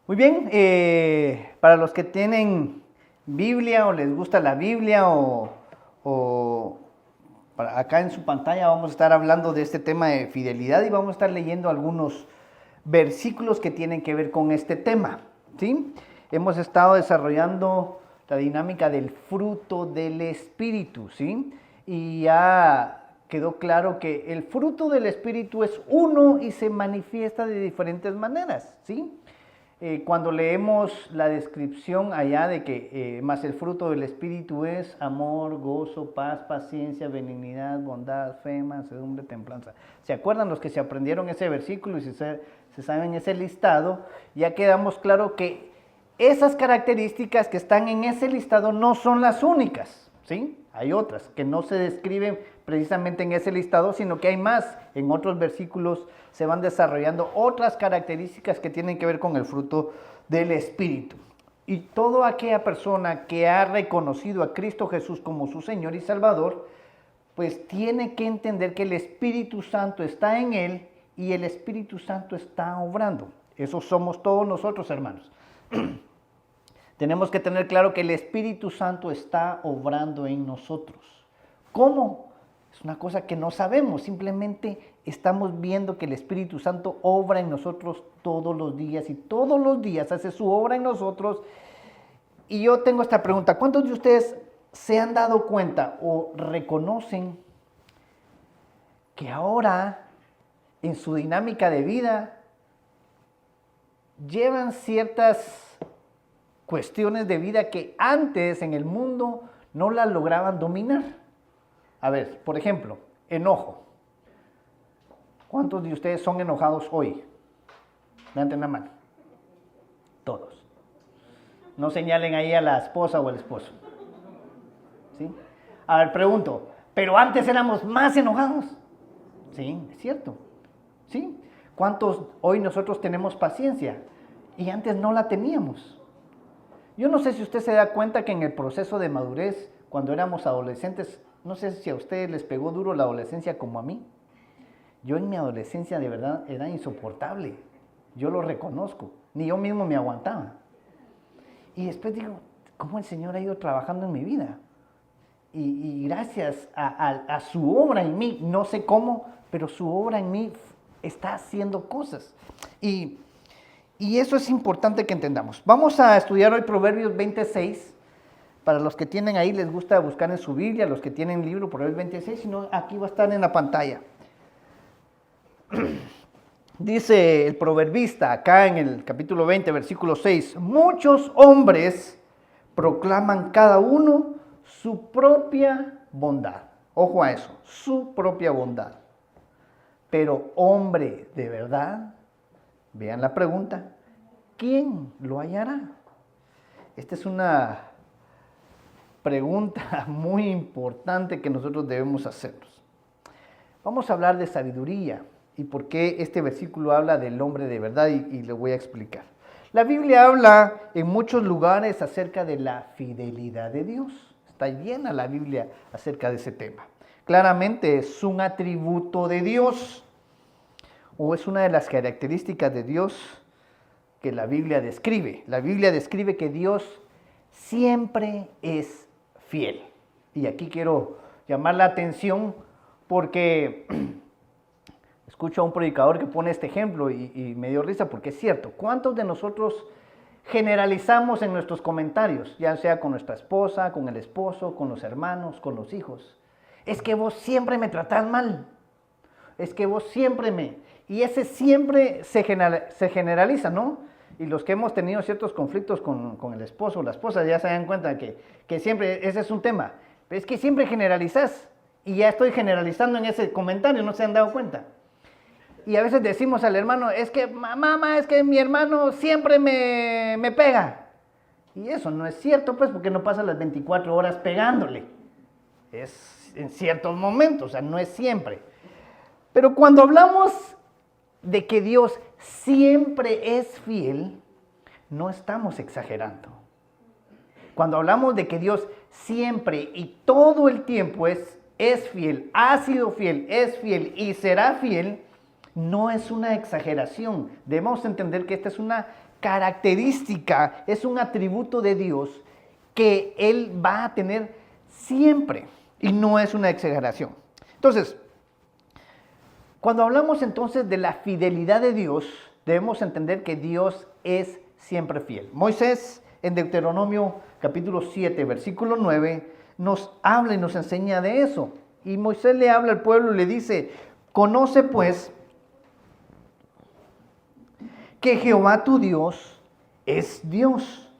Muy bien, para los que tienen Biblia o les gusta la Biblia o acá en su pantalla vamos a estar hablando de este tema de fidelidad y vamos a estar leyendo algunos versículos que tienen que ver con este tema, ¿sí? Hemos estado desarrollando la dinámica del fruto del Espíritu, ¿sí? Y ya quedó claro que el fruto del Espíritu es uno y se manifiesta de diferentes maneras, ¿sí? Cuando leemos la descripción allá de que más el fruto del Espíritu es amor, gozo, paz, paciencia, benignidad, bondad, fe, mansedumbre, templanza. ¿Se acuerdan los que se aprendieron ese versículo y se saben ese listado? Ya quedamos claro que esas características que están en ese listado no son las únicas, ¿sí? Hay otras que no se describen precisamente en ese listado, sino que hay más. En otros versículos se van desarrollando otras características que tienen que ver con el fruto del Espíritu. Y toda aquella persona que ha reconocido a Cristo Jesús como su Señor y Salvador, pues tiene que entender que el Espíritu Santo está en él y el Espíritu Santo está obrando. Eso somos todos nosotros, hermanos. Tenemos que tener claro que el Espíritu Santo está obrando en nosotros. ¿Cómo? Es una cosa que no sabemos, simplemente estamos viendo que el Espíritu Santo obra en nosotros todos los días y todos los días hace su obra en nosotros. Y yo tengo esta pregunta, ¿cuántos de ustedes se han dado cuenta o reconocen que ahora en su dinámica de vida llevan ciertas cuestiones de vida que antes en el mundo no las lograban dominar? A ver, por ejemplo, enojo. ¿Cuántos de ustedes son enojados hoy? Levanten la mano. Todos. No señalen ahí a la esposa o al esposo. ¿Sí? A ver, pregunto, ¿pero antes éramos más enojados? Sí, es cierto. ¿Sí? ¿Cuántos hoy nosotros tenemos paciencia? Y antes no la teníamos. Yo no sé si usted se da cuenta que en el proceso de madurez, cuando éramos adolescentes, no sé si a ustedes les pegó duro la adolescencia como a mí. Yo en mi adolescencia de verdad era insoportable. Yo lo reconozco. Ni yo mismo me aguantaba. Y después digo, ¿cómo el Señor ha ido trabajando en mi vida? Y gracias a su obra en mí, no sé cómo, pero su obra en mí está haciendo cosas. Y eso es importante que entendamos. Vamos a estudiar hoy Proverbios 26. Para los que tienen ahí, les gusta buscar en su Biblia, los que tienen el libro Proverbios 26, si no, aquí va a estar en la pantalla. Dice el proverbista acá en el capítulo 20, versículo 6, muchos hombres proclaman cada uno su propia bondad. Ojo a eso, su propia bondad. Pero hombre de verdad, vean la pregunta, ¿quién lo hallará? Esta es una pregunta muy importante que nosotros debemos hacernos. Vamos a hablar de sabiduría y por qué este versículo habla del hombre de verdad y le voy a explicar. La Biblia habla en muchos lugares acerca de la fidelidad de Dios. Está llena la Biblia acerca de ese tema. Claramente es un atributo de Dios o es una de las características de Dios que la Biblia describe. La Biblia describe que Dios siempre es fiel. Y aquí quiero llamar la atención porque escucho a un predicador que pone este ejemplo y me dio risa porque es cierto. ¿Cuántos de nosotros generalizamos en nuestros comentarios, ya sea con nuestra esposa, con el esposo, con los hermanos, con los hijos? Es que vos siempre me tratás mal. Es que vos siempre me... Y ese siempre se generaliza, ¿no? Y los que hemos tenido ciertos conflictos con el esposo o la esposa ya se dan cuenta que siempre ese es un tema. Pero es que siempre generalizas y ya estoy generalizando en ese comentario, no se han dado cuenta. Y a veces decimos al hermano, es que mamá, es que mi hermano siempre me pega. Y eso no es cierto, pues, porque no pasa las 24 horas pegándole. Es en ciertos momentos, o sea, no es siempre. Pero cuando hablamos de que Dios siempre es fiel, no estamos exagerando. Cuando hablamos de que Dios siempre y todo el tiempo es fiel, ha sido fiel, es fiel y será fiel, No es una exageración. Debemos entender que esta es una característica, es un atributo de Dios que Él va a tener siempre y no es una exageración. Entonces, cuando hablamos entonces de la fidelidad de Dios, debemos entender que Dios es siempre fiel. Moisés en Deuteronomio capítulo 7, versículo 9, nos habla y nos enseña de eso. Y Moisés le habla al pueblo y le dice, conoce pues que Jehová tu Dios es Dios,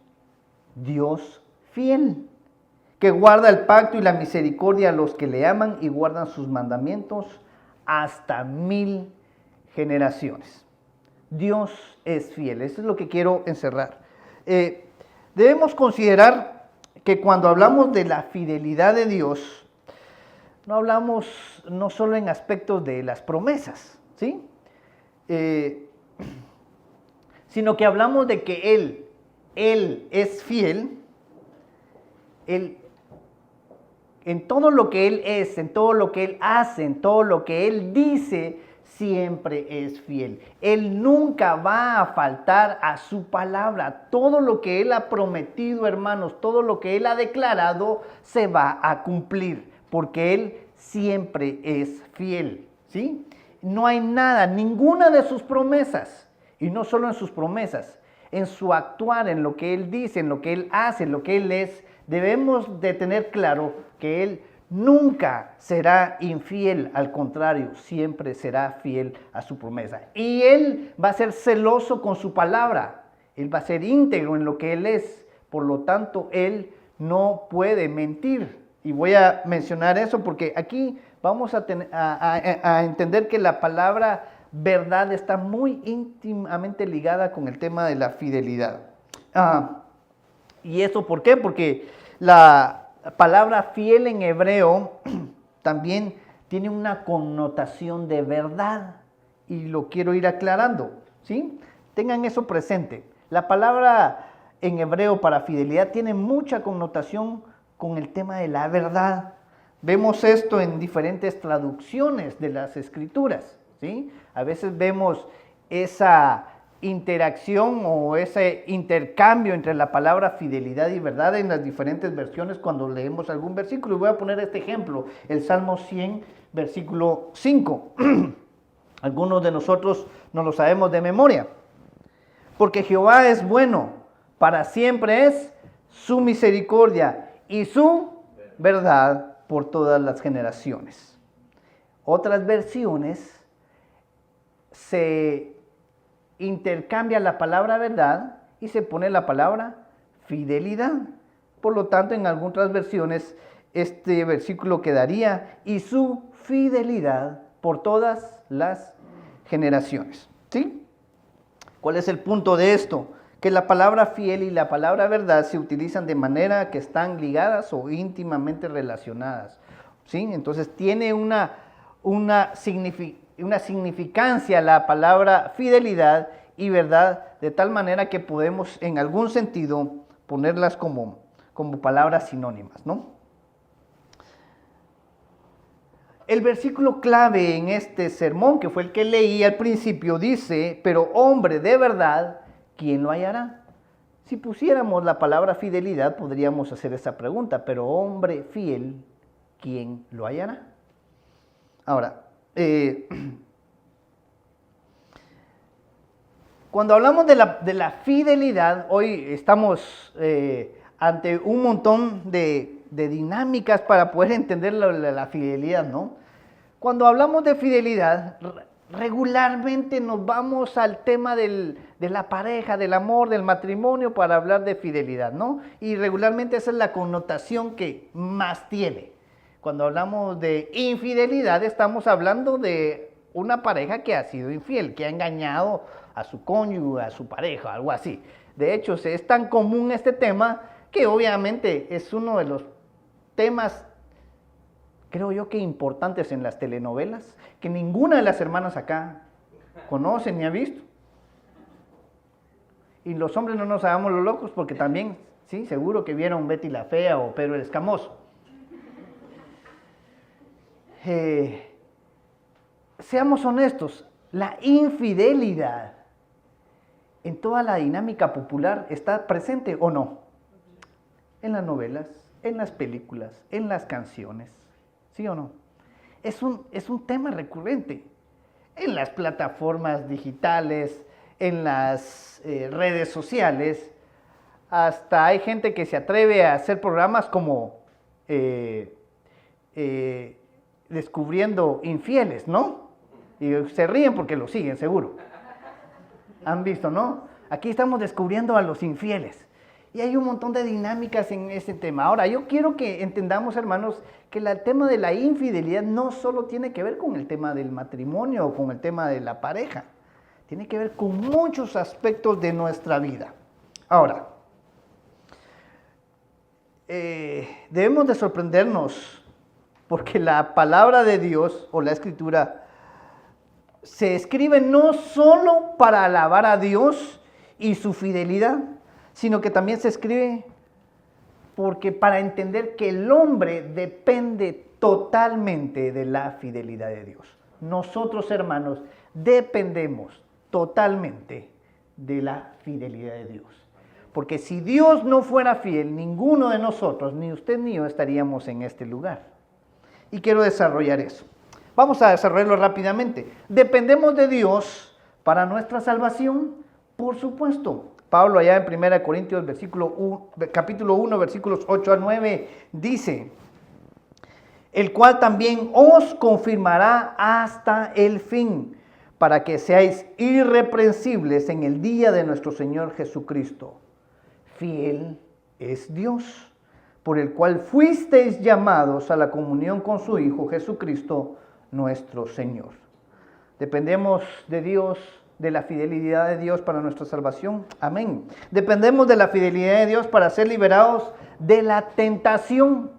Dios fiel, que guarda el pacto y la misericordia a los que le aman y guardan sus mandamientos hasta 1000 generaciones. Dios es fiel, eso es lo que quiero encerrar. Debemos considerar que cuando hablamos de la fidelidad de Dios, no hablamos no solo en aspectos de las promesas, ¿sí? Sino que hablamos de que Él es fiel, Él, en todo lo que Él es, en todo lo que Él hace, en todo lo que Él dice, siempre es fiel. Él nunca va a faltar a su palabra. Todo lo que Él ha prometido, hermanos, todo lo que Él ha declarado, se va a cumplir, porque Él siempre es fiel, ¿sí? No hay nada, ninguna de sus promesas, y no solo en sus promesas, en su actuar, en lo que Él dice, en lo que Él hace, en lo que Él es, debemos de tener claro que Él nunca será infiel, al contrario, siempre será fiel a su promesa. Y Él va a ser celoso con su palabra, Él va a ser íntegro en lo que Él es, por lo tanto, Él no puede mentir. Y voy a mencionar eso porque aquí vamos a entender que la palabra verdad está muy íntimamente ligada con el tema de la fidelidad. ¿Y eso por qué? Porque la palabra fiel en hebreo también tiene una connotación de verdad y lo quiero ir aclarando, ¿sí? Tengan eso presente. La palabra en hebreo para fidelidad tiene mucha connotación con el tema de la verdad. Vemos esto en diferentes traducciones de las escrituras, ¿sí? A veces vemos esa interacción o ese intercambio entre la palabra fidelidad y verdad en las diferentes versiones cuando leemos algún versículo. Y voy a poner este ejemplo, el Salmo 100, versículo 5. Algunos de nosotros no lo sabemos de memoria. Porque Jehová es bueno, para siempre es su misericordia y su verdad por todas las generaciones. Otras versiones se intercambia la palabra verdad y se pone la palabra fidelidad. Por lo tanto, en algunas versiones este versículo quedaría y su fidelidad por todas las generaciones. ¿Sí? ¿Cuál es el punto de esto? Que la palabra fiel y la palabra verdad se utilizan de manera que están ligadas o íntimamente relacionadas, ¿sí? Entonces tiene una significancia la palabra fidelidad y verdad, de tal manera que podemos en algún sentido ponerlas como palabras sinónimas, ¿no? El versículo clave en este sermón, que fue el que leí al principio, dice, pero hombre de verdad, ¿quién lo hallará? Si pusiéramos la palabra fidelidad, podríamos hacer esa pregunta, pero hombre fiel, ¿quién lo hallará? Ahora, cuando hablamos de la fidelidad, hoy estamos ante un montón de dinámicas para poder entender la fidelidad, ¿no? Cuando hablamos de fidelidad, regularmente nos vamos al tema de la pareja, del amor, del matrimonio para hablar de fidelidad, ¿no? Y regularmente esa es la connotación que más tiene. Cuando hablamos de infidelidad, estamos hablando de una pareja que ha sido infiel, que ha engañado a su cónyuge, a su pareja, algo así. De hecho, es tan común este tema que obviamente es uno de los temas, creo yo, que importantes en las telenovelas, que ninguna de las hermanas acá conoce ni ha visto. Y los hombres no nos hagamos los locos porque también, sí, seguro que vieron Betty la Fea o Pedro el Escamoso. Seamos honestos, La infidelidad en toda la dinámica popular está presente o no. En las novelas, en las películas, en las canciones. ¿Sí o no? Es un tema recurrente. En las plataformas digitales, en las redes sociales. Hasta hay gente que se atreve a hacer programas como descubriendo infieles, ¿no? Y se ríen porque lo siguen, seguro. Han visto, ¿no? Aquí estamos descubriendo a los infieles. Y hay un montón de dinámicas en ese tema. Ahora, yo quiero que entendamos, hermanos, que el tema de la infidelidad no solo tiene que ver con el tema del matrimonio o con el tema de la pareja. Tiene que ver con muchos aspectos de nuestra vida. Ahora, debemos de sorprendernos porque la palabra de Dios o la Escritura se escribe no solo para alabar a Dios y su fidelidad, sino que también se escribe porque para entender que el hombre depende totalmente de la fidelidad de Dios. Nosotros, hermanos, dependemos totalmente de la fidelidad de Dios. Porque si Dios no fuera fiel, ninguno de nosotros, ni usted ni yo, estaríamos en este lugar. Y quiero desarrollar eso. Vamos a desarrollarlo rápidamente. ¿Dependemos de Dios para nuestra salvación? Por supuesto. Pablo allá en 1 Corintios capítulo 1, versículos 8 a 9, dice: el cual también os confirmará hasta el fin, para que seáis irreprensibles en el día de nuestro Señor Jesucristo. Fiel es Dios, por el cual fuisteis llamados a la comunión con su Hijo Jesucristo, nuestro Señor. Dependemos de Dios, de la fidelidad de Dios para nuestra salvación. Amén. Dependemos de la fidelidad de Dios para ser liberados de la tentación.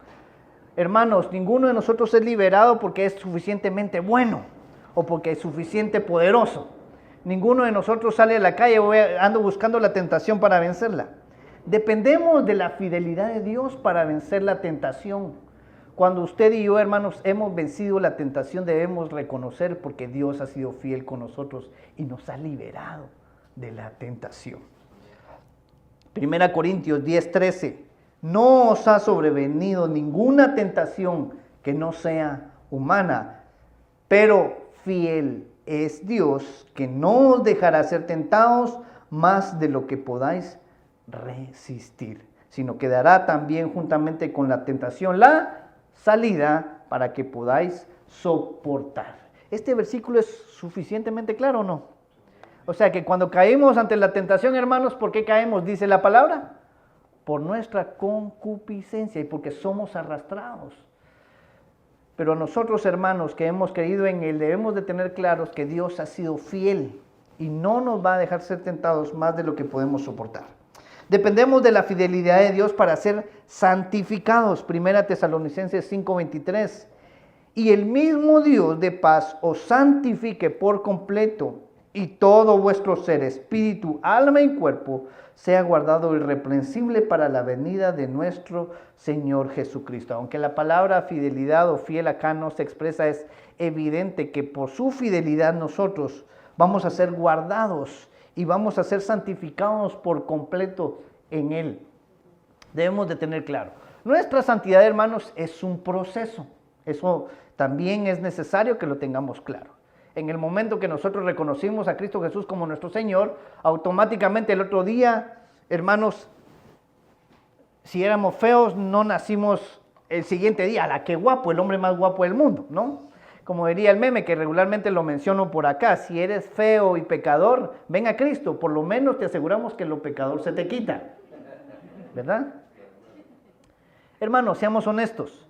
Hermanos, ninguno de nosotros es liberado porque es suficientemente bueno o porque es suficiente poderoso. Ninguno de nosotros sale a la calle ando buscando la tentación para vencerla. Dependemos de la fidelidad de Dios para vencer la tentación. Cuando usted y yo, hermanos, hemos vencido la tentación, debemos reconocer porque Dios ha sido fiel con nosotros y nos ha liberado de la tentación. 1 Corintios 10:13. No os ha sobrevenido ninguna tentación que no sea humana, pero fiel es Dios, que no os dejará ser tentados más de lo que podáis resistir, sino que dará también juntamente con la tentación la salida para que podáis soportar. Este versículo es suficientemente claro, ¿o no? O sea que cuando caemos ante la tentación, hermanos, ¿por qué caemos? Dice la palabra, por nuestra concupiscencia y porque somos arrastrados. Pero nosotros, hermanos, que hemos creído en Él, debemos de tener claros que Dios ha sido fiel y no nos va a dejar ser tentados más de lo que podemos soportar. Dependemos de la fidelidad de Dios para ser santificados. 1 Tesalonicenses 5:23. Y el mismo Dios de paz os santifique por completo, y todo vuestro ser, espíritu, alma y cuerpo, sea guardado irreprensible para la venida de nuestro Señor Jesucristo. Aunque la palabra fidelidad o fiel acá no se expresa, es evidente que por su fidelidad nosotros vamos a ser guardados y vamos a ser santificados por completo en Él. Debemos de tener claro. Nuestra santidad, hermanos, es un proceso. Eso también es necesario que lo tengamos claro. En el momento que nosotros reconocimos a Cristo Jesús como nuestro Señor, automáticamente el otro día, hermanos, si éramos feos, no nacimos el siguiente día. ¡Ala, qué guapo! El hombre más guapo del mundo, ¿no? Como diría el meme, que regularmente lo menciono por acá, si eres feo y pecador, ven a Cristo, por lo menos te aseguramos que lo pecador se te quita, ¿verdad? Hermanos, seamos honestos,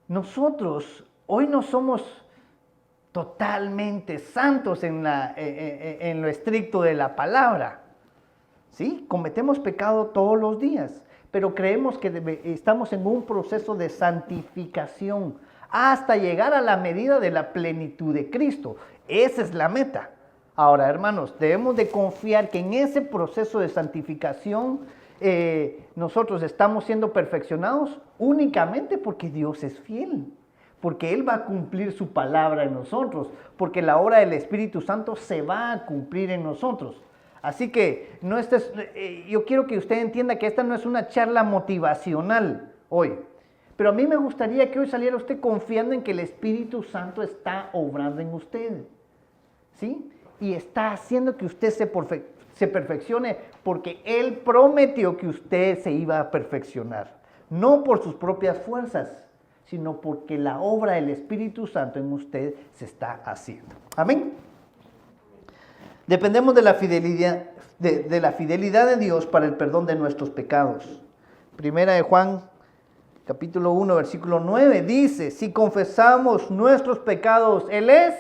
nosotros hoy no somos totalmente santos en lo estricto de la palabra, ¿sí? Cometemos pecado todos los días, pero creemos que estamos en un proceso de santificación, hasta llegar a la medida de la plenitud de Cristo. Esa es la meta. Ahora, hermanos, debemos de confiar que en ese proceso de santificación nosotros estamos siendo perfeccionados únicamente porque Dios es fiel. porque Él va a cumplir su palabra en nosotros, porque la obra del Espíritu Santo se va a cumplir en nosotros. Así que yo quiero que usted entienda que esta no es una charla motivacional hoy, pero a mí me gustaría que hoy saliera usted confiando en que el Espíritu Santo está obrando en usted, ¿sí? Y está haciendo que usted se perfeccione, porque Él prometió que usted se iba a perfeccionar, no por sus propias fuerzas, sino porque la obra del Espíritu Santo en usted se está haciendo. Amén. Dependemos de la fidelidad de Dios para el perdón de nuestros pecados. Primera de Juan, capítulo 1, versículo 9, dice: si confesamos nuestros pecados, Él es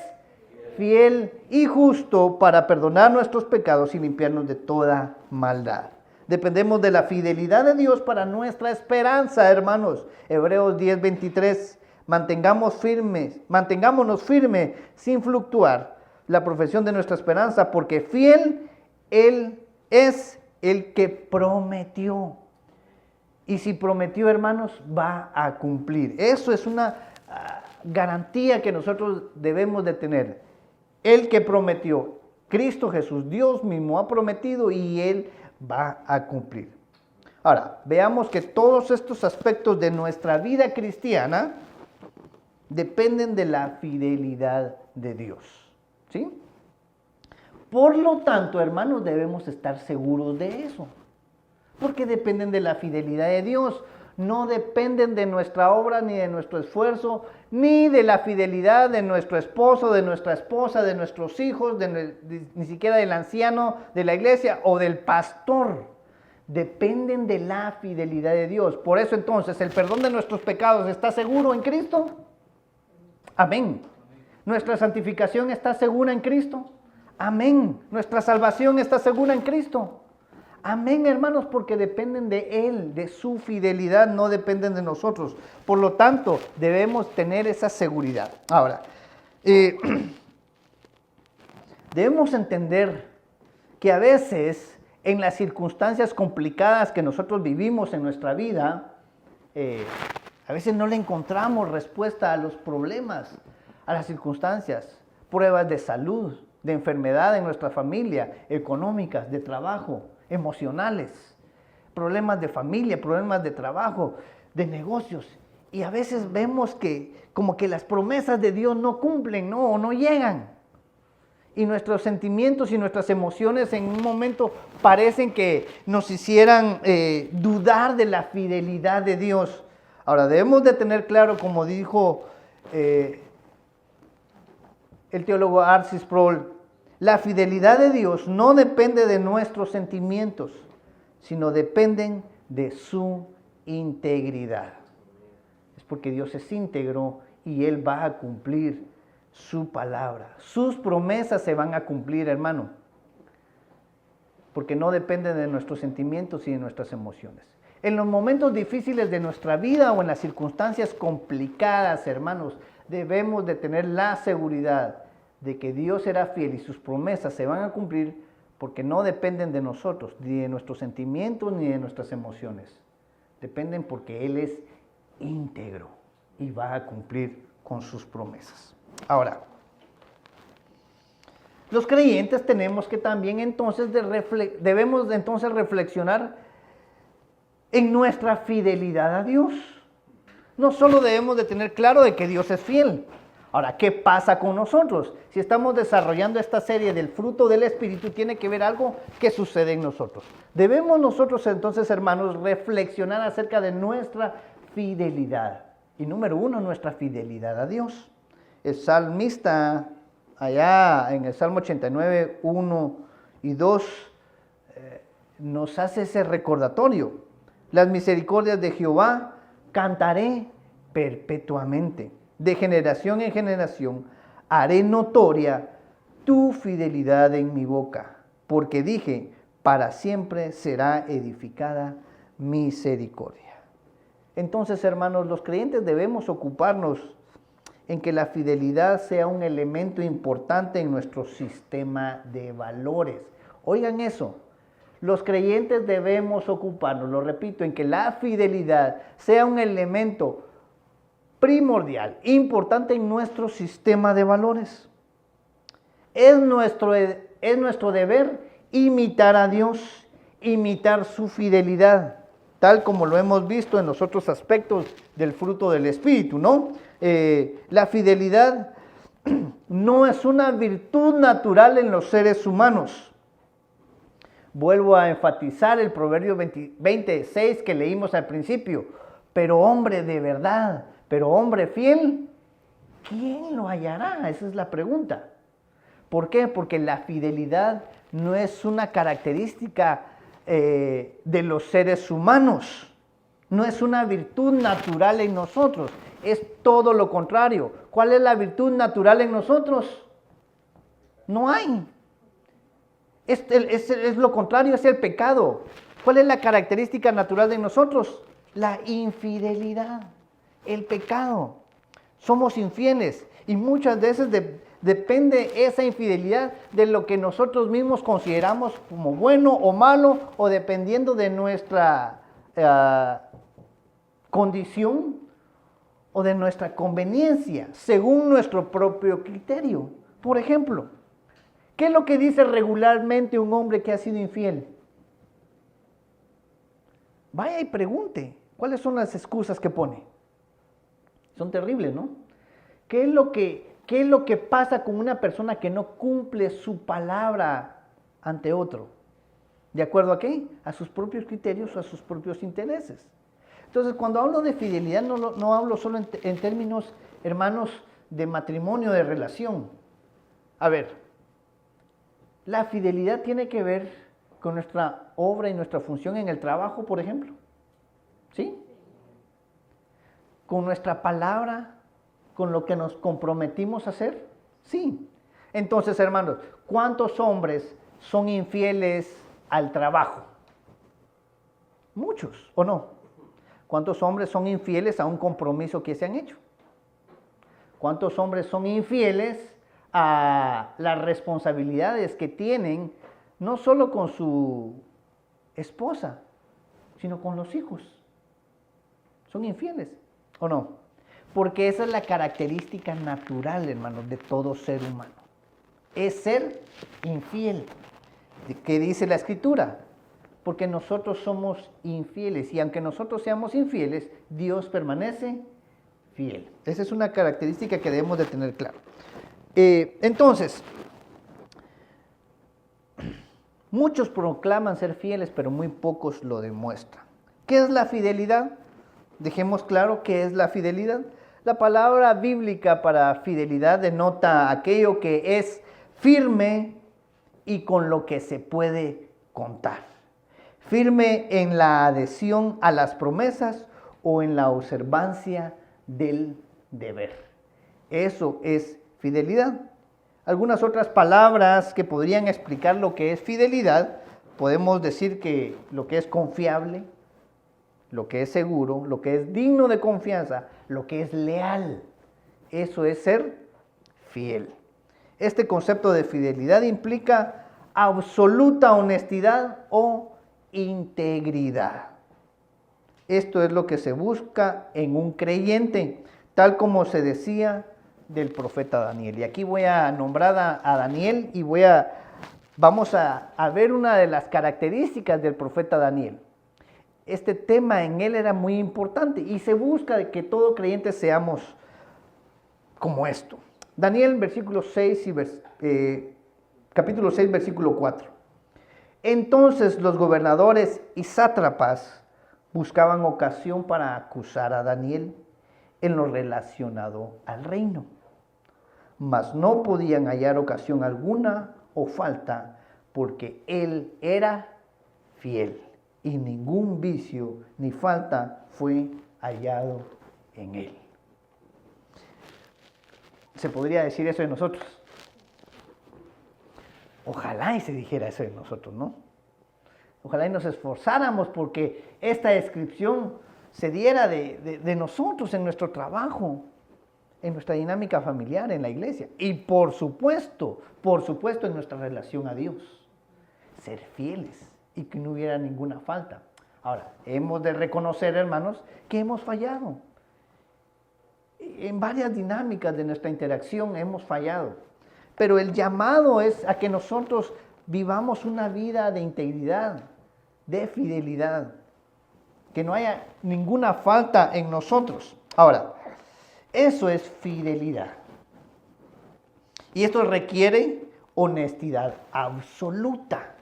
fiel y justo para perdonar nuestros pecados y limpiarnos de toda maldad. Dependemos de la fidelidad de Dios para nuestra esperanza, hermanos. Hebreos 10, 23, mantengámonos firmes sin fluctuar la profesión de nuestra esperanza, porque fiel Él es el que prometió. Y si prometió, hermanos, va a cumplir. Eso es una garantía que nosotros debemos de tener. El que prometió, Cristo Jesús, Dios mismo ha prometido y Él va a cumplir. Ahora, veamos que todos estos aspectos de nuestra vida cristiana dependen de la fidelidad de Dios. ¿Sí? Por lo tanto, hermanos, debemos estar seguros de eso, porque dependen de la fidelidad de Dios, no dependen de nuestra obra, ni de nuestro esfuerzo, ni de la fidelidad de nuestro esposo, de nuestra esposa, de nuestros hijos, ni siquiera del anciano de la iglesia o del pastor. Dependen de la fidelidad de Dios. Por eso entonces, ¿el perdón de nuestros pecados está seguro en Cristo? Amén. ¿Nuestra santificación está segura en Cristo? Amén. ¿Nuestra salvación está segura en Cristo? Amén, hermanos, porque dependen de Él, de su fidelidad, no dependen de nosotros. Por lo tanto, debemos tener esa seguridad. Ahora, debemos entender que a veces, en las circunstancias complicadas que nosotros vivimos en nuestra vida, a veces no le encontramos respuesta a los problemas, a las circunstancias, pruebas de salud, de enfermedad en nuestra familia, económicas, de trabajo, emocionales, problemas de familia, problemas de trabajo, de negocios. Y a veces vemos que como que las promesas de Dios no cumplen, ¿no? O no llegan. Y nuestros sentimientos y nuestras emociones en un momento parecen que nos hicieran dudar de la fidelidad de Dios. Ahora, debemos de tener claro, como dijo el teólogo R.C. Sproul, la fidelidad de Dios no depende de nuestros sentimientos, sino dependen de su integridad. Es porque Dios es íntegro y Él va a cumplir su palabra. Sus promesas se van a cumplir, hermano, porque no dependen de nuestros sentimientos y de nuestras emociones. En los momentos difíciles de nuestra vida o en las circunstancias complicadas, hermanos, debemos de tener la seguridad de que Dios será fiel y sus promesas se van a cumplir, porque no dependen de nosotros, ni de nuestros sentimientos, ni de nuestras emociones. Dependen porque Él es íntegro y va a cumplir con sus promesas. Ahora, los creyentes tenemos que también debemos entonces reflexionar en nuestra fidelidad a Dios. No solo debemos de tener claro de que Dios es fiel. Ahora, ¿qué pasa con nosotros? Si estamos desarrollando esta serie del fruto del Espíritu, tiene que ver algo que sucede en nosotros. Debemos nosotros entonces, hermanos, reflexionar acerca de nuestra fidelidad. Y número uno, nuestra fidelidad a Dios. El salmista, allá en el Salmo 89, 1 y 2, nos hace ese recordatorio. Las misericordias de Jehová cantaré perpetuamente. De generación en generación haré notoria tu fidelidad en mi boca, porque dije, para siempre será edificada misericordia. Entonces, hermanos, los creyentes debemos ocuparnos en que la fidelidad sea un elemento importante en nuestro sistema de valores. Oigan eso, los creyentes debemos ocuparnos, lo repito, en que la fidelidad sea un elemento primordial, importante en nuestro sistema de valores. Es nuestro deber imitar a Dios, imitar su fidelidad, tal como lo hemos visto en los otros aspectos del fruto del Espíritu, ¿no? La fidelidad no es una virtud natural en los seres humanos. Vuelvo a enfatizar el Proverbio 26 que leímos al principio. Pero hombre de verdad, pero hombre fiel, ¿quién lo hallará? Esa es la pregunta. ¿Por qué? Porque la fidelidad no es una característica de los seres humanos. No es una virtud natural en nosotros. Es todo lo contrario. ¿Cuál es la virtud natural en nosotros? No hay. Es lo contrario, es el pecado. ¿Cuál es la característica natural de nosotros? La infidelidad, el pecado. Somos infieles y muchas veces depende esa infidelidad de lo que nosotros mismos consideramos como bueno o malo, o dependiendo de nuestra condición o de nuestra conveniencia, según nuestro propio criterio. Por ejemplo, ¿qué es lo que dice regularmente un hombre que ha sido infiel? Vaya y pregunte, ¿cuáles son las excusas que pone? Son terribles, ¿no? ¿Qué es lo que pasa con una persona que no cumple su palabra ante otro? ¿De acuerdo a qué? A sus propios criterios o a sus propios intereses. Entonces, cuando hablo de fidelidad, no hablo solo en términos, hermanos, de matrimonio, de relación. A ver, la fidelidad tiene que ver con nuestra obra y nuestra función en el trabajo, por ejemplo. ¿Sí? Con nuestra palabra, con lo que nos comprometimos a hacer. Sí. Entonces, hermanos, ¿cuántos hombres son infieles al trabajo? Muchos, ¿o no? ¿Cuántos hombres son infieles a un compromiso que se han hecho? ¿Cuántos hombres son infieles a las responsabilidades que tienen, no solo con su esposa, sino con los hijos? ¿Son infieles o no? Porque esa es la característica natural, hermanos, de todo ser humano. Es ser infiel. ¿Qué dice la Escritura? Porque nosotros somos infieles, y aunque nosotros seamos infieles, Dios permanece fiel. Esa es una característica que debemos de tener claro. Entonces, muchos proclaman ser fieles, pero muy pocos lo demuestran. ¿Qué es la fidelidad? Dejemos claro qué es la fidelidad. La palabra bíblica para fidelidad denota aquello que es firme y con lo que se puede contar. Firme en la adhesión a las promesas o en la observancia del deber. Eso es fidelidad. Algunas otras palabras que podrían explicar lo que es fidelidad, podemos decir que lo que es confiable, lo que es seguro, lo que es digno de confianza, lo que es leal. Eso es ser fiel. Este concepto de fidelidad implica absoluta honestidad o integridad. Esto es lo que se busca en un creyente, tal como se decía del profeta Daniel. Y aquí voy a nombrar a Daniel y vamos a ver una de las características del profeta Daniel. Este tema en él era muy importante y se busca de que todo creyente seamos como esto. Daniel, versículo 6 capítulo 6, versículo 4. Entonces los gobernadores y sátrapas buscaban ocasión para acusar a Daniel en lo relacionado al reino, mas no podían hallar ocasión alguna o falta, porque él era fiel y ningún vicio ni falta fue hallado en él. ¿Se podría decir eso de nosotros? Ojalá y se dijera eso de nosotros, ¿no? Ojalá y nos esforzáramos porque esta descripción se diera de nosotros en nuestro trabajo, en nuestra dinámica familiar, en la iglesia. Y por supuesto, en nuestra relación a Dios. Ser fieles y que no hubiera ninguna falta. Ahora, hemos de reconocer, hermanos, que hemos fallado. en varias dinámicas de nuestra interacción hemos fallado. Pero el llamado es a que nosotros vivamos una vida de integridad, de fidelidad, que no haya ninguna falta en nosotros. Ahora, eso es fidelidad. Y esto requiere honestidad absoluta.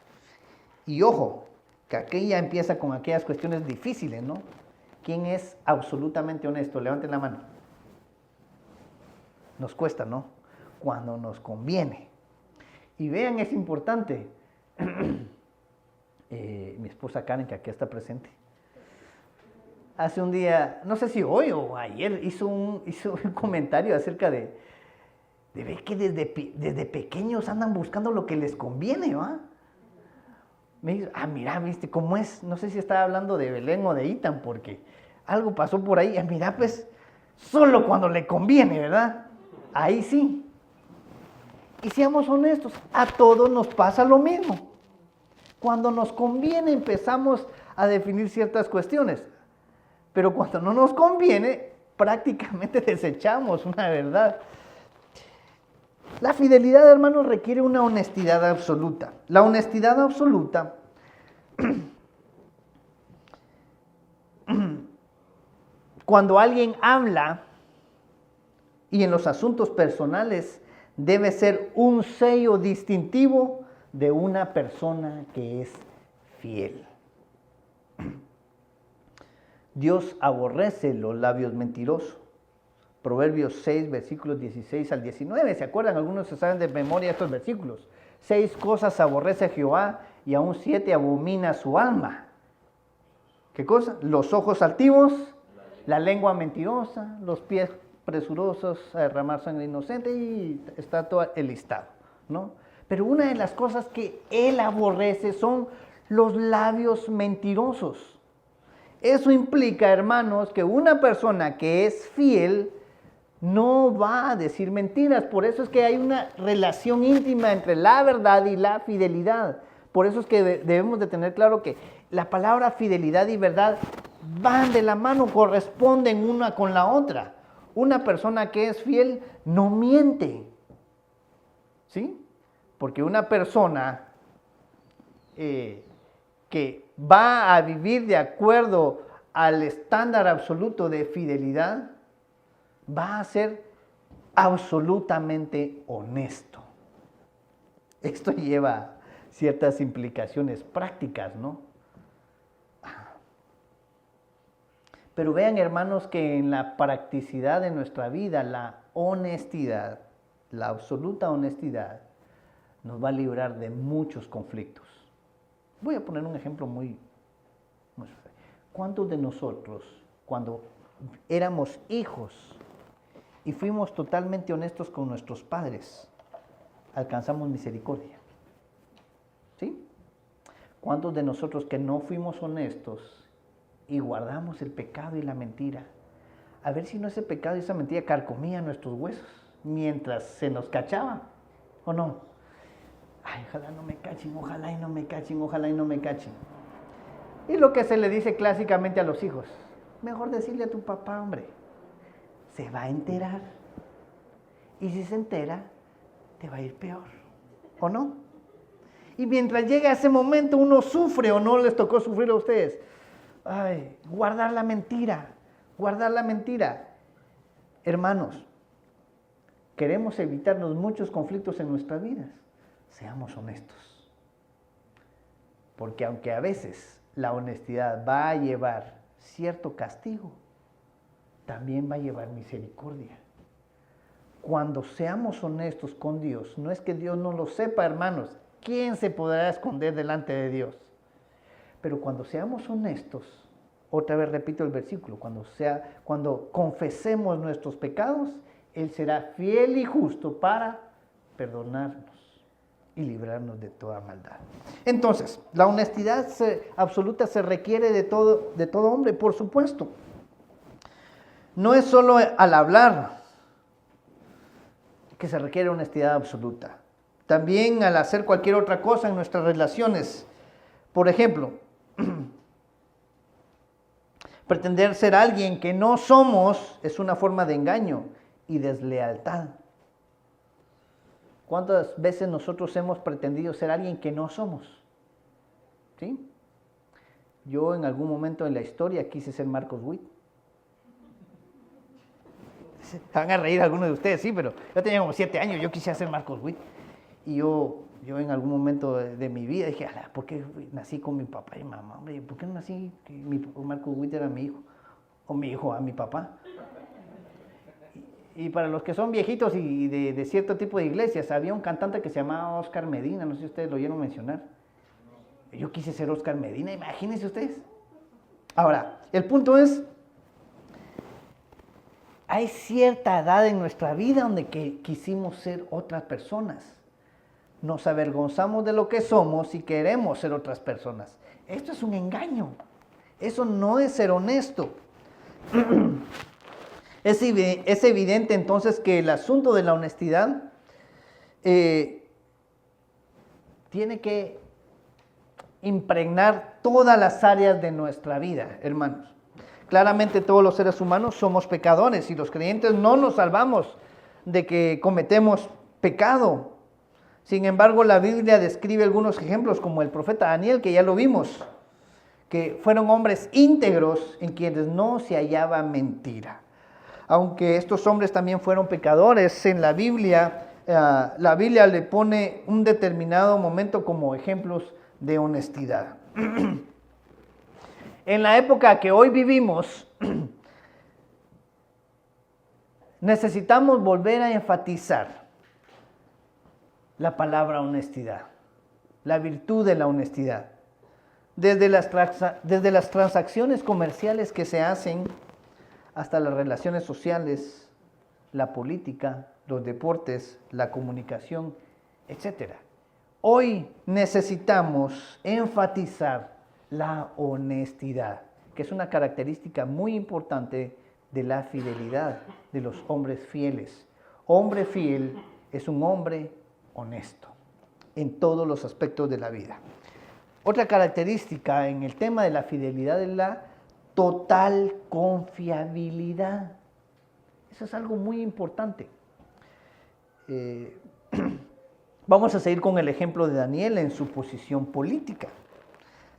Y ojo, que aquí ya empieza con aquellas cuestiones difíciles, ¿no? ¿Quién es absolutamente honesto? Levanten la mano. Nos cuesta, ¿no? Cuando nos conviene. Y vean, es importante. Mi esposa Karen, que aquí está presente, hace un día, no sé si hoy o ayer, hizo un comentario acerca de ver que desde pequeños andan buscando lo que les conviene, ¿va? Me dice, mira, ¿viste cómo es? No sé si estaba hablando de Belén o de Itan, porque algo pasó por ahí. Mira, pues, solo cuando le conviene, ¿verdad? Ahí sí. Y seamos honestos, a todos nos pasa lo mismo. Cuando nos conviene empezamos a definir ciertas cuestiones, pero cuando no nos conviene, prácticamente desechamos una verdad. La fidelidad, hermanos, requiere una honestidad absoluta. La honestidad absoluta cuando alguien habla y en los asuntos personales debe ser un sello distintivo de una persona que es fiel. Dios aborrece los labios mentirosos. Proverbios 6, versículos 16 al 19. ¿Se acuerdan? Algunos se saben de memoria estos versículos. 6 cosas aborrece Jehová y aún 7 abomina su alma. ¿Qué cosa? Los ojos altivos, la lengua mentirosa, los pies presurosos a derramar sangre inocente, y está todo el listado, ¿no? Pero una de las cosas que él aborrece son los labios mentirosos. Eso implica, hermanos, que una persona que es fiel no va a decir mentiras. Por eso es que hay una relación íntima entre la verdad y la fidelidad. Por eso es que debemos de tener claro que la palabra fidelidad y verdad van de la mano, corresponden una con la otra. Una persona que es fiel no miente, ¿sí? Porque una persona que va a vivir de acuerdo al estándar absoluto de fidelidad, va a ser absolutamente honesto. Esto lleva ciertas implicaciones prácticas, ¿no? Pero vean, hermanos, que en la practicidad de nuestra vida, la honestidad, la absoluta honestidad, nos va a librar de muchos conflictos. Voy a poner un ejemplo muy... ¿Cuántos de nosotros, cuando éramos hijos y fuimos totalmente honestos con nuestros padres, alcanzamos misericordia? ¿Sí? ¿Cuántos de nosotros que no fuimos honestos y guardamos el pecado y la mentira? A ver si no ese pecado y esa mentira carcomía nuestros huesos mientras se nos cachaba, ¿o no? Ay, ojalá no me cachen, ojalá y no me cachen, ojalá y no me cachen. Y lo que se le dice clásicamente a los hijos, mejor decirle a tu papá, hombre, se va a enterar. Y si se entera, te va a ir peor, ¿o no? Y mientras llega ese momento, uno sufre, ¿o no les tocó sufrir a ustedes? Ay, guardar la mentira, guardar la mentira. Hermanos, queremos evitarnos muchos conflictos en nuestras vidas. Seamos honestos. Porque aunque a veces la honestidad va a llevar cierto castigo, también va a llevar misericordia. Cuando seamos honestos con Dios, no es que Dios no lo sepa, hermanos. ¿Quién se podrá esconder delante de Dios? Pero cuando seamos honestos, otra vez repito el versículo, cuando confesemos nuestros pecados, Él será fiel y justo para perdonarnos y librarnos de toda maldad. Entonces, la honestidad absoluta se requiere de todo hombre, por supuesto. No es solo al hablar que se requiere honestidad absoluta. También al hacer cualquier otra cosa en nuestras relaciones. Por ejemplo, Pretender ser alguien que no somos es una forma de engaño y deslealtad. ¿Cuántas veces nosotros hemos pretendido ser alguien que no somos? ¿Sí? Yo en algún momento en la historia quise ser Marcos Witt. Se van a reír algunos de ustedes, sí, pero yo tenía como 7 años, yo quise ser Marcos Witt. Y yo en algún momento de mi vida dije, ¿por qué nací con mi papá y mamá? Hombre, ¿por qué no nací que Marcos Witt era mi hijo? O mi hijo a mi papá. Y para los que son viejitos y de cierto tipo de iglesias, había un cantante que se llamaba Oscar Medina, no sé si ustedes lo oyeron mencionar. Yo quise ser Oscar Medina, imagínense ustedes. Ahora, el punto es, hay cierta edad en nuestra vida donde quisimos ser otras personas. Nos avergonzamos de lo que somos y queremos ser otras personas. Esto es un engaño. Eso no es ser honesto. Es evidente entonces que el asunto de la honestidad tiene que impregnar todas las áreas de nuestra vida, hermanos. Claramente todos los seres humanos somos pecadores y los creyentes no nos salvamos de que cometemos pecado. Sin embargo, la Biblia describe algunos ejemplos como el profeta Daniel, que ya lo vimos, que fueron hombres íntegros en quienes no se hallaba mentira. Aunque estos hombres también fueron pecadores, en la Biblia le pone un determinado momento como ejemplos de honestidad. En la época que hoy vivimos, necesitamos volver a enfatizar la palabra honestidad, la virtud de la honestidad. Desde las transacciones comerciales que se hacen hasta las relaciones sociales, la política, los deportes, la comunicación, etc. Hoy necesitamos enfatizar la honestidad, que es una característica muy importante de la fidelidad de los hombres fieles. Hombre fiel es un hombre honesto en todos los aspectos de la vida. Otra característica en el tema de la fidelidad es la total confiabilidad. Eso es algo muy importante. Vamos a seguir con el ejemplo de Daniel en su posición política.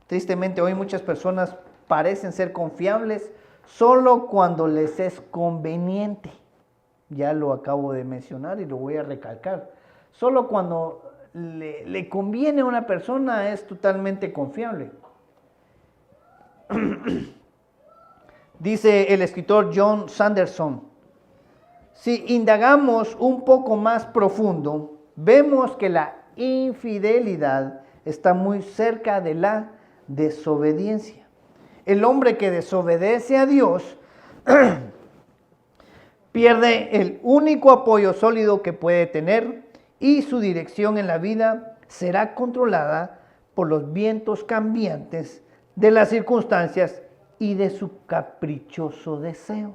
Tristemente hoy muchas personas parecen ser confiables solo cuando les es conveniente. Ya lo acabo de mencionar y lo voy a recalcar. Solo cuando le conviene a una persona es totalmente confiable. Dice el escritor John Sanderson, si indagamos un poco más profundo, vemos que la infidelidad está muy cerca de la desobediencia. El hombre que desobedece a Dios pierde el único apoyo sólido que puede tener y su dirección en la vida será controlada por los vientos cambiantes de las circunstancias y de su caprichoso deseo.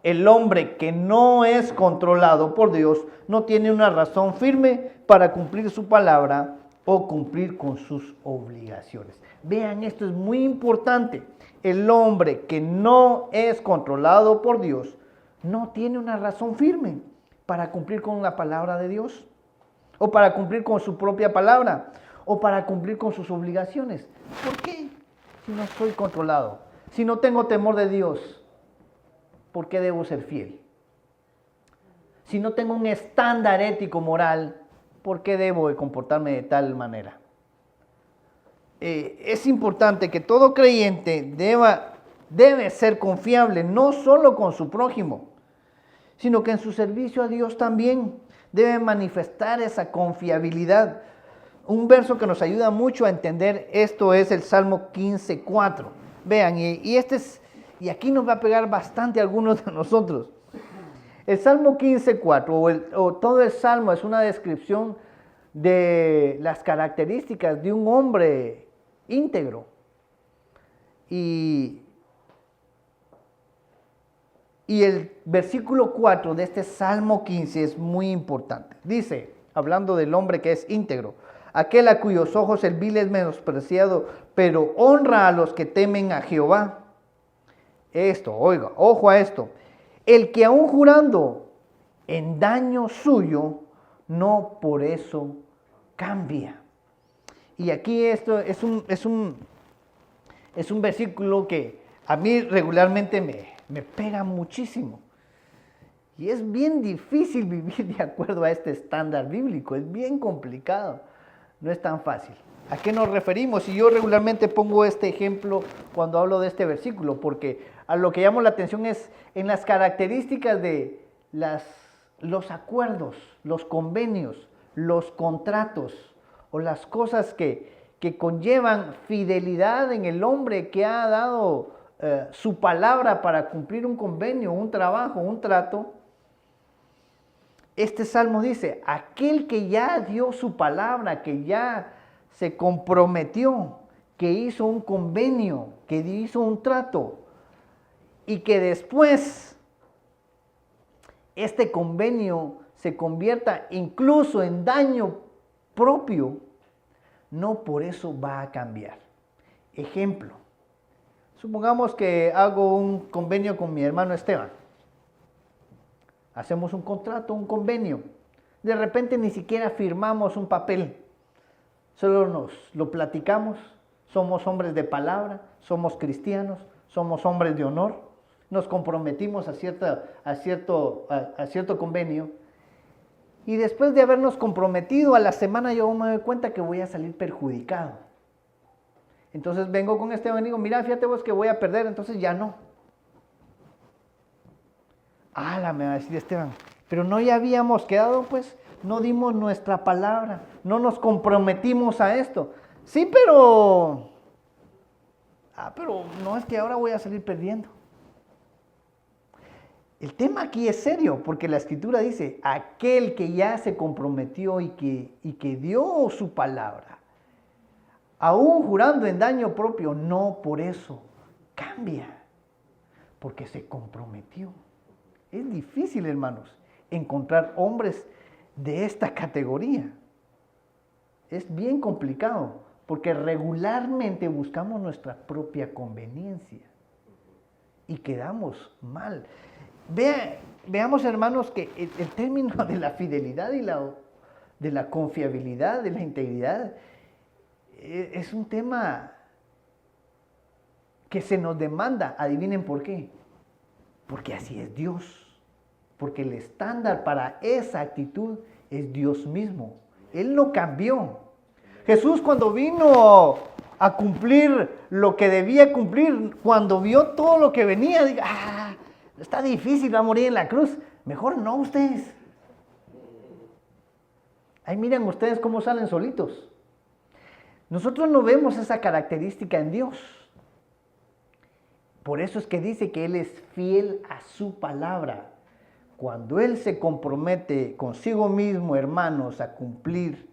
El hombre que no es controlado por Dios no tiene una razón firme para cumplir su palabra o cumplir con sus obligaciones. Vean, esto es muy importante. El hombre que no es controlado por Dios no tiene una razón firme para cumplir con la palabra de Dios, o para cumplir con su propia palabra, o para cumplir con sus obligaciones. ¿Por qué? Si no estoy controlado, si no tengo temor de Dios, ¿por qué debo ser fiel? Si no tengo un estándar ético moral, ¿por qué debo de comportarme de tal manera? Es importante que todo creyente debe ser confiable, no solo con su prójimo, sino que en su servicio a Dios también debe manifestar esa confiabilidad. Un verso que nos ayuda mucho a entender esto es el Salmo 15:4. Vean, y aquí nos va a pegar bastante a algunos de nosotros. El Salmo 15:4 o todo el Salmo es una descripción de las características de un hombre íntegro. Y el versículo 4 de este Salmo 15 es muy importante. Dice, hablando del hombre que es íntegro, aquel a cuyos ojos el vil es menospreciado, pero honra a los que temen a Jehová. Esto, oiga, ojo a esto. El que aún jurando en daño suyo, no por eso cambia. Y aquí esto es un versículo que a mí regularmente me pega muchísimo. Y es bien difícil vivir de acuerdo a este estándar bíblico, es bien complicado, no es tan fácil. ¿A qué nos referimos? Y yo regularmente pongo este ejemplo cuando hablo de este versículo, porque a lo que llamo la atención es en las características de los acuerdos, los convenios, los contratos o las cosas que conllevan fidelidad en el hombre que ha dado su palabra para cumplir un convenio, un trabajo, un trato. Este salmo dice, aquel que ya dio su palabra, que ya se comprometió, que hizo un convenio, que hizo un trato, y que después este convenio se convierta incluso en daño propio, no por eso va a cambiar. Ejemplo, supongamos que hago un convenio con mi hermano Esteban. Hacemos un contrato, un convenio. De repente ni siquiera firmamos un papel. Solo nos lo platicamos. Somos hombres de palabra, somos cristianos, somos hombres de honor. Nos comprometimos a cierto convenio. Y después de habernos comprometido, a la semana yo me doy cuenta que voy a salir perjudicado. Entonces vengo con Esteban y digo, mira, fíjate vos que voy a perder, entonces ya no. Me va a decir Esteban, pero no ya habíamos quedado, pues, no dimos nuestra palabra, no nos comprometimos a esto. Sí, pero no es que ahora voy a salir perdiendo. El tema aquí es serio, porque la Escritura dice, aquel que ya se comprometió y que dio su palabra, aún jurando en daño propio, no por eso cambia, porque se comprometió. Es difícil, hermanos, encontrar hombres de esta categoría. Es bien complicado, porque regularmente buscamos nuestra propia conveniencia y quedamos mal. Veamos, hermanos, que el término de la fidelidad y de la confiabilidad, de la integridad, es un tema que se nos demanda. Adivinen por qué. Porque así es Dios. Porque el estándar para esa actitud es Dios mismo. Él no cambió. Jesús, cuando vino a cumplir lo que debía cumplir, cuando vio todo lo que venía, dijo, está difícil, va a morir en la cruz. Mejor no ustedes. Ahí miren ustedes cómo salen solitos. Nosotros no vemos esa característica en Dios. Por eso es que dice que Él es fiel a su palabra. Cuando Él se compromete consigo mismo, hermanos, a cumplir,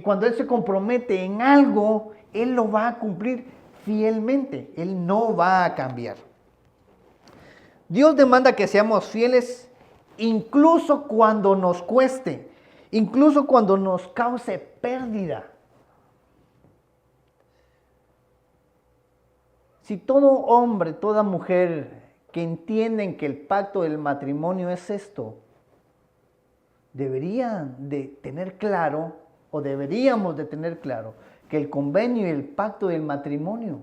cuando Él se compromete en algo, Él lo va a cumplir fielmente. Él no va a cambiar. Dios demanda que seamos fieles incluso cuando nos cueste, incluso cuando nos cause pérdida. Si todo hombre, toda mujer que entienden que el pacto del matrimonio es esto, deberían de tener claro, o deberíamos de tener claro, que el convenio y el pacto del matrimonio,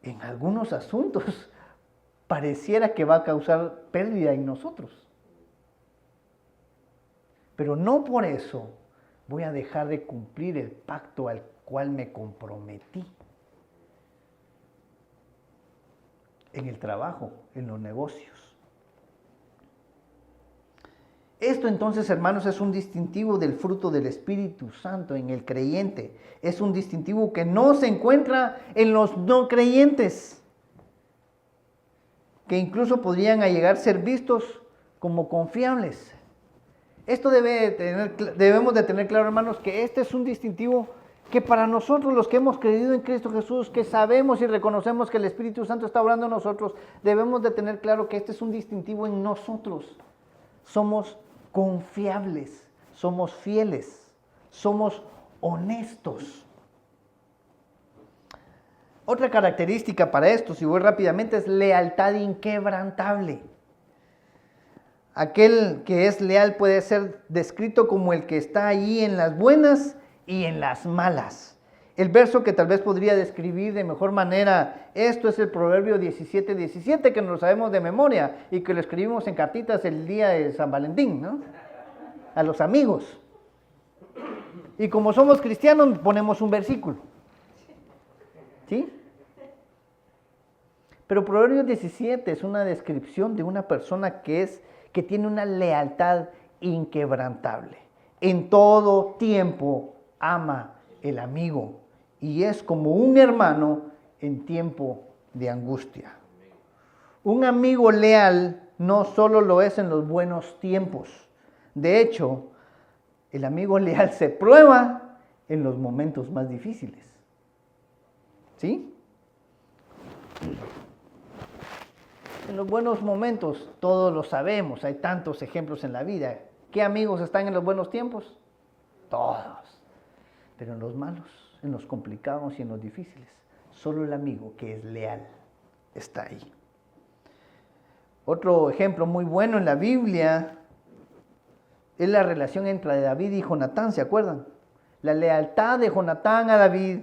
en algunos asuntos, pareciera que va a causar pérdida en nosotros. Pero no por eso voy a dejar de cumplir el pacto al cual me comprometí. En el trabajo, en los negocios. Esto entonces, hermanos, es un distintivo del fruto del Espíritu Santo en el creyente. Es un distintivo que no se encuentra en los no creyentes, que incluso podrían llegar a ser vistos como confiables. Esto debemos de tener claro, hermanos, que este es un distintivo que para nosotros, los que hemos creído en Cristo Jesús, que sabemos y reconocemos que el Espíritu Santo está obrando en nosotros, debemos de tener claro que este es un distintivo en nosotros. somos confiables, somos fieles, somos honestos. Otra característica para esto, si voy rápidamente, es lealtad inquebrantable. Aquel que es leal puede ser descrito como el que está allí en las buenas y en las malas. El verso que tal vez podría describir de mejor manera esto es el Proverbio 17:17, que nos lo sabemos de memoria y que lo escribimos en cartitas el día de San Valentín, ¿no? A los amigos. Y como somos cristianos, ponemos un versículo. ¿Sí? Pero Proverbios 17 es una descripción de una persona que tiene una lealtad inquebrantable. En todo tiempo ama el amigo y es como un hermano en tiempo de angustia. Un amigo leal no solo lo es en los buenos tiempos. De hecho, el amigo leal se prueba en los momentos más difíciles. ¿Sí? En los buenos momentos, todos lo sabemos, hay tantos ejemplos en la vida. ¿Qué amigos están en los buenos tiempos? Todos. Pero en los malos, en los complicados y en los difíciles, solo el amigo que es leal está ahí. Otro ejemplo muy bueno en la Biblia es la relación entre David y Jonatán, ¿se acuerdan? La lealtad de Jonatán a David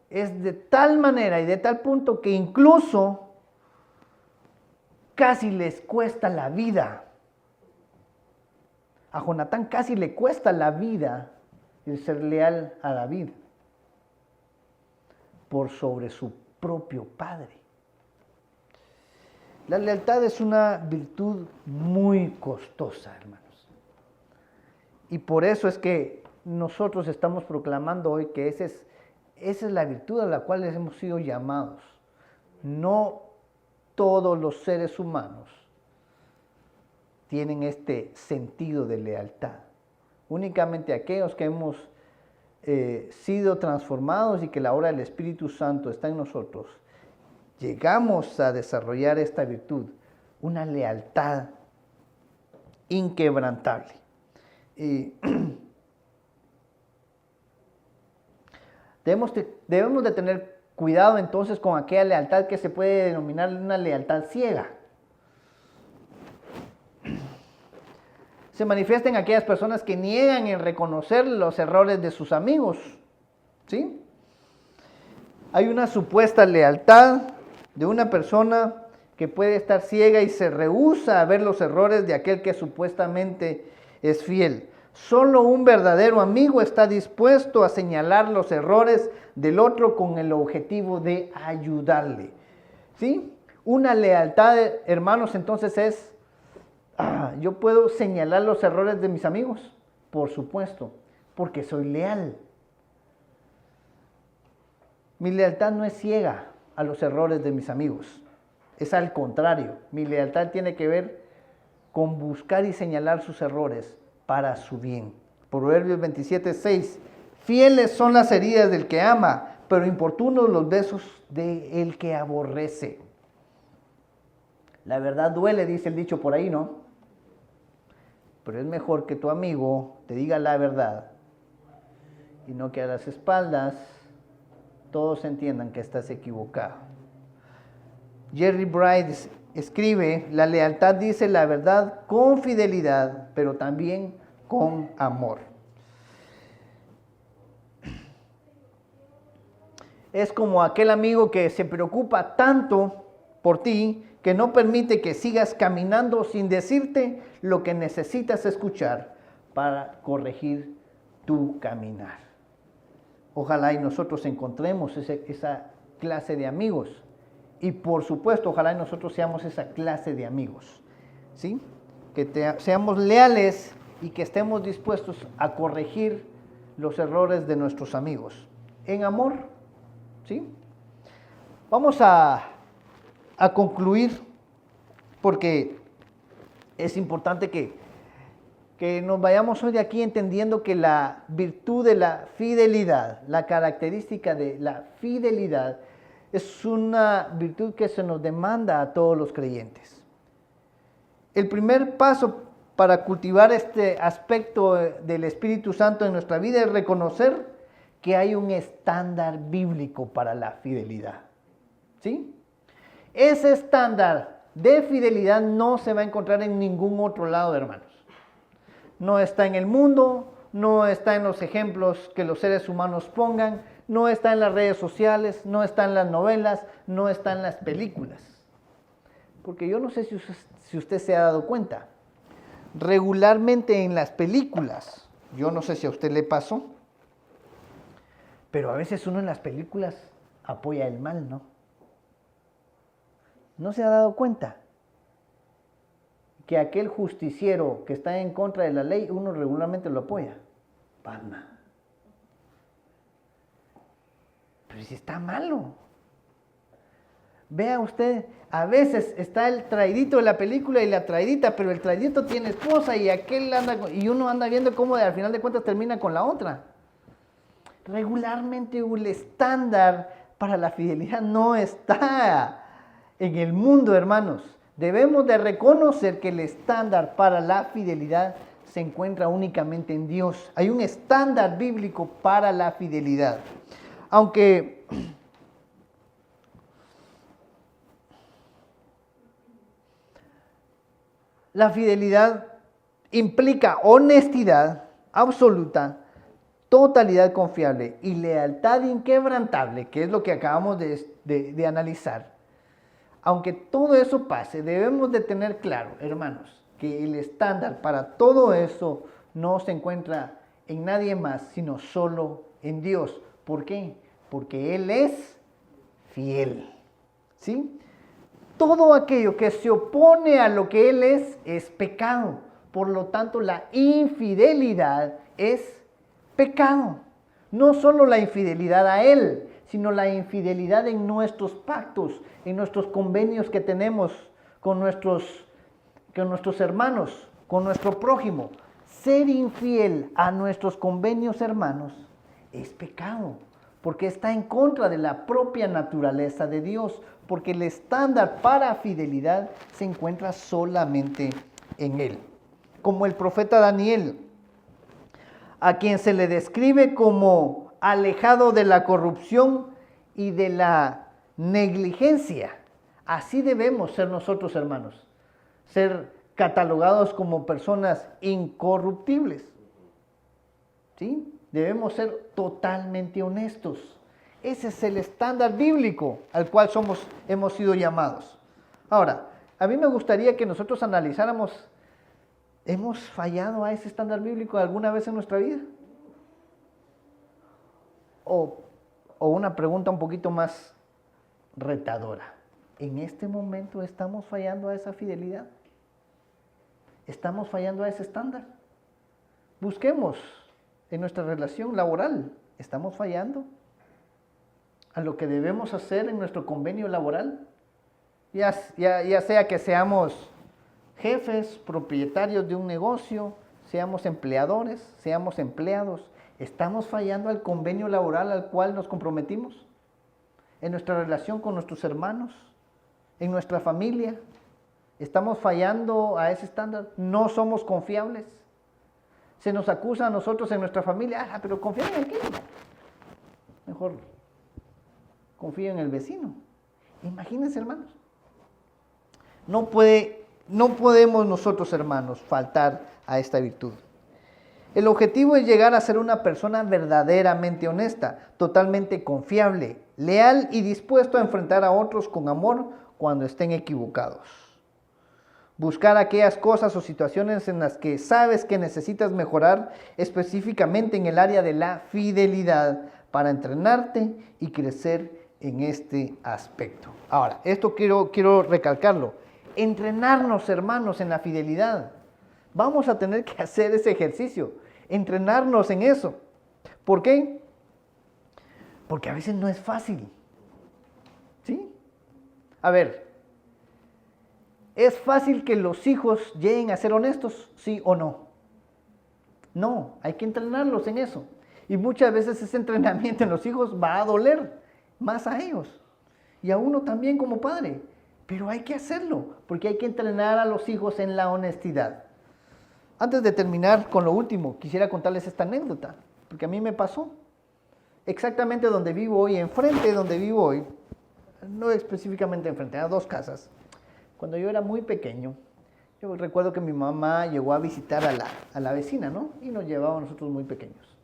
es de tal manera y de tal punto que incluso casi les cuesta la vida. A Jonatán casi le cuesta la vida el ser leal a David por sobre su propio padre. La lealtad es una virtud muy costosa, hermanos. Y por eso es que nosotros estamos proclamando hoy que esa es la virtud a la cual hemos sido llamados. No todos los seres humanos tienen este sentido de lealtad. Únicamente aquellos que hemos sido transformados y que la obra del Espíritu Santo está en nosotros, llegamos a desarrollar esta virtud, una lealtad inquebrantable. Debemos de tener cuidado entonces con aquella lealtad que se puede denominar una lealtad ciega. Se manifiesta en aquellas personas que niegan en reconocer los errores de sus amigos. ¿Sí? Hay una supuesta lealtad de una persona que puede estar ciega y se rehúsa a ver los errores de aquel que supuestamente es fiel. Solo un verdadero amigo está dispuesto a señalar los errores del otro con el objetivo de ayudarle. ¿Sí? Una lealtad, hermanos, entonces es, ¿yo puedo señalar los errores de mis amigos? Por supuesto, porque soy leal. Mi lealtad no es ciega a los errores de mis amigos. Es al contrario, mi lealtad tiene que ver con buscar y señalar sus errores para su bien. Proverbios 27:6. Fieles son las heridas del que ama, pero importunos los besos del que aborrece. La verdad duele, dice el dicho por ahí, ¿no? Pero es mejor que tu amigo te diga la verdad y no que a las espaldas todos entiendan que estás equivocado. Jerry Bright escribe, la lealtad dice la verdad con fidelidad, pero también con amor. Es como aquel amigo que se preocupa tanto por ti que no permite que sigas caminando sin decirte lo que necesitas escuchar para corregir tu caminar. Ojalá y nosotros encontremos esa clase de amigos. Y por supuesto, ojalá y nosotros seamos esa clase de amigos. ¿Sí? Que seamos leales y que estemos dispuestos a corregir los errores de nuestros amigos. En amor. ¿Sí? Vamos a concluir porque es importante que nos vayamos hoy de aquí entendiendo que la virtud de la fidelidad, la característica de la fidelidad, es una virtud que se nos demanda a todos los creyentes. El primer paso para cultivar este aspecto del Espíritu Santo en nuestra vida es reconocer que hay un estándar bíblico para la fidelidad. ¿Sí? Ese estándar de fidelidad no se va a encontrar en ningún otro lado, hermanos. No está en el mundo, no está en los ejemplos que los seres humanos pongan, no está en las redes sociales, no está en las novelas, no está en las películas. Porque yo no sé si usted se ha dado cuenta, regularmente en las películas, yo no sé si a usted le pasó, pero a veces uno en las películas apoya el mal, ¿no? ¿No se ha dado cuenta que aquel justiciero que está en contra de la ley, uno regularmente lo apoya? Palma. Pero si está malo. Vea usted, a veces está el traidito de la película y la traidita, pero el traidito tiene esposa y aquel anda, y uno anda viendo cómo al final de cuentas termina con la otra. Regularmente el estándar para la fidelidad no está en el mundo, hermanos. Debemos de reconocer que el estándar para la fidelidad se encuentra únicamente en Dios. Hay un estándar bíblico para la fidelidad. Aunque la fidelidad implica honestidad absoluta, totalidad confiable y lealtad inquebrantable, que es lo que acabamos de analizar. Aunque todo eso pase, debemos de tener claro, hermanos, que el estándar para todo eso no se encuentra en nadie más, sino solo en Dios. ¿Por qué? Porque Él es fiel. ¿Sí? Todo aquello que se opone a lo que Él es pecado. Por lo tanto, la infidelidad es pecado. No solo la infidelidad a Él, sino la infidelidad en nuestros pactos, en nuestros convenios que tenemos con nuestros hermanos, con nuestro prójimo. Ser infiel a nuestros convenios, hermanos, es pecado, porque está en contra de la propia naturaleza de Dios, porque el estándar para fidelidad se encuentra solamente en Él. Como el profeta Daniel, a quien se le describe como alejado de la corrupción y de la negligencia. Así debemos ser nosotros, hermanos, ser catalogados como personas incorruptibles. ¿Sí? Debemos ser totalmente honestos. Ese es el estándar bíblico al cual hemos sido llamados. Ahora, a mí me gustaría que nosotros analizáramos, ¿hemos fallado a ese estándar bíblico alguna vez en nuestra vida? O una pregunta un poquito más retadora. ¿En este momento estamos fallando a esa fidelidad? ¿Estamos fallando a ese estándar? Busquemos en nuestra relación laboral. ¿Estamos fallando a lo que debemos hacer en nuestro convenio laboral? Ya sea que seamos jefes, propietarios de un negocio, seamos empleadores, seamos empleados, ¿estamos fallando al convenio laboral al cual nos comprometimos? ¿En nuestra relación con nuestros hermanos? ¿En nuestra familia? ¿Estamos fallando a ese estándar? ¿No somos confiables? Se nos acusa a nosotros en nuestra familia, pero confía en aquel. Mejor confío en el vecino. Imagínense, hermanos. No podemos nosotros, hermanos, faltar a esta virtud. El objetivo es llegar a ser una persona verdaderamente honesta, totalmente confiable, leal y dispuesto a enfrentar a otros con amor cuando estén equivocados. Buscar aquellas cosas o situaciones en las que sabes que necesitas mejorar, específicamente en el área de la fidelidad, para entrenarte y crecer en este aspecto. Ahora, esto quiero recalcarlo. Entrenarnos, hermanos, en la fidelidad. Vamos a tener que hacer ese ejercicio, entrenarnos en eso. ¿Por qué? Porque a veces no es fácil. ¿Sí? A ver, ¿es fácil que los hijos lleguen a ser honestos? ¿Sí o no? No, hay que entrenarlos en eso. Y muchas veces ese entrenamiento en los hijos va a doler más a ellos. Y a uno también como padre. Pero hay que hacerlo, porque hay que entrenar a los hijos en la honestidad. Antes de terminar con lo último, quisiera contarles esta anécdota, porque a mí me pasó. Exactamente donde vivo hoy, enfrente de donde vivo hoy, no específicamente enfrente, a 2 casas. Cuando yo era muy pequeño, yo recuerdo que mi mamá llegó a visitar a la vecina, ¿no? Y nos llevaba a nosotros muy pequeños.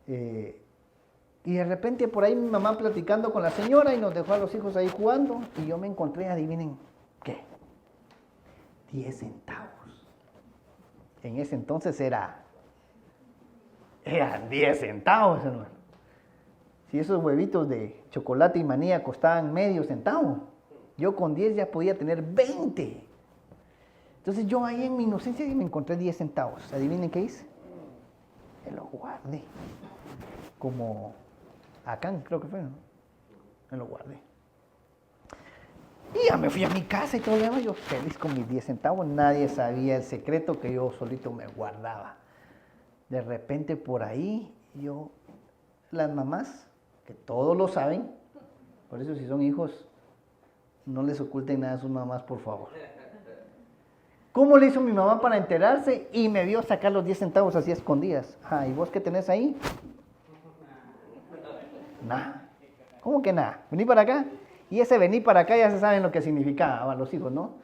Y de repente por ahí mi mamá platicando con la señora y nos dejó a los hijos ahí jugando. Y yo me encontré, adivinen, ¿qué? 10 centavos. En ese entonces eran 10 centavos, hermano. Si esos huevitos de chocolate y manía costaban medio centavo, yo con 10 ya podía tener 20. Entonces yo ahí en mi inocencia me encontré 10 centavos. ¿Adivinen qué hice? Me lo guardé. Como acá, creo que fue, ¿no? Me lo guardé. Y ya me fui a mi casa y todo lo demás. Yo feliz con mis 10 centavos. Nadie sabía el secreto que yo solito me guardaba. De repente por ahí, las mamás, que todos lo saben, por eso si son hijos, no les oculten nada a sus mamás, por favor. ¿Cómo le hizo mi mamá para enterarse? Y me vio sacar los 10 centavos así a escondidas. ¿Y vos qué tenés ahí? Nada. ¿Cómo que nada? Vení para acá. Y ese vení para acá ya se saben lo que significaba los hijos, ¿no?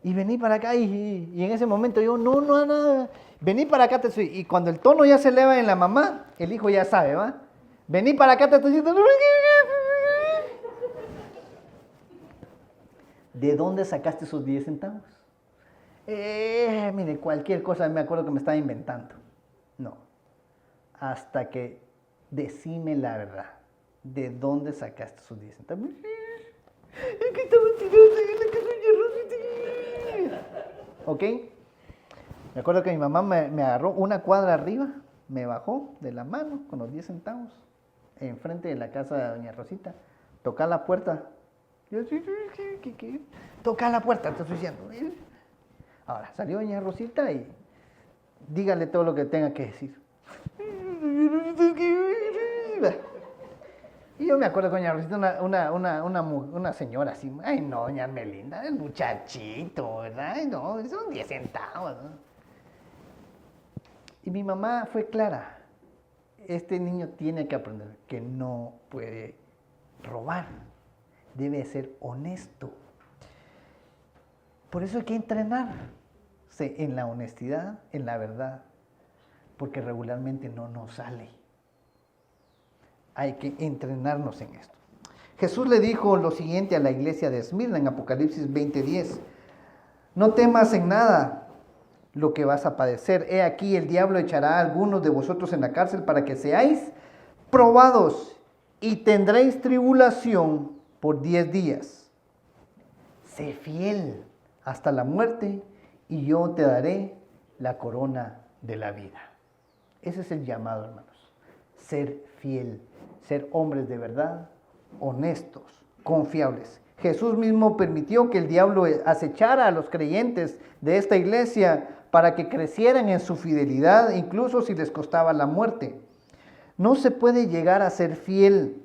Y vení para acá y en ese momento yo, no, nada. Vení para acá, te estoy. Y cuando el tono ya se eleva en la mamá, el hijo ya sabe, ¿va? Vení para acá, te estoy diciendo. ¿De dónde sacaste esos 10 centavos? Mire, cualquier cosa me acuerdo que me estaba inventando. No. Hasta que decime la verdad. ¿De dónde sacaste esos 10 centavos? Es que estaban tirados ahí en la casa de Rosita. ¿Ok? Me acuerdo que mi mamá me agarró una cuadra arriba, me bajó de la mano con los 10 centavos, enfrente de la casa de doña Rosita. Toca la puerta. Yo, ¿qué? Toca la puerta, te estoy diciendo. Ahora, salió doña Rosita y dígale todo lo que tenga que decir. Y yo me acuerdo con doña Rosita, una señora así, ay no, doña Melinda, el muchachito, ¿verdad? Ay no, son 10 centavos, ¿no? Y mi mamá fue clara, este niño tiene que aprender que no puede robar, debe ser honesto. Por eso hay que entrenarse en la honestidad, en la verdad, porque regularmente no nos sale. Hay que entrenarnos en esto. Jesús le dijo lo siguiente a la iglesia de Esmirna en Apocalipsis 20:10. No temas en nada lo que vas a padecer. He aquí el diablo echará a algunos de vosotros en la cárcel para que seáis probados y tendréis tribulación por 10 días. Sé fiel hasta la muerte y yo te daré la corona de la vida. Ese es el llamado, hermanos. Ser fiel, ser hombres de verdad, honestos, confiables. Jesús mismo permitió que el diablo acechara a los creyentes de esta iglesia para que crecieran en su fidelidad, incluso si les costaba la muerte. No se puede llegar a ser fiel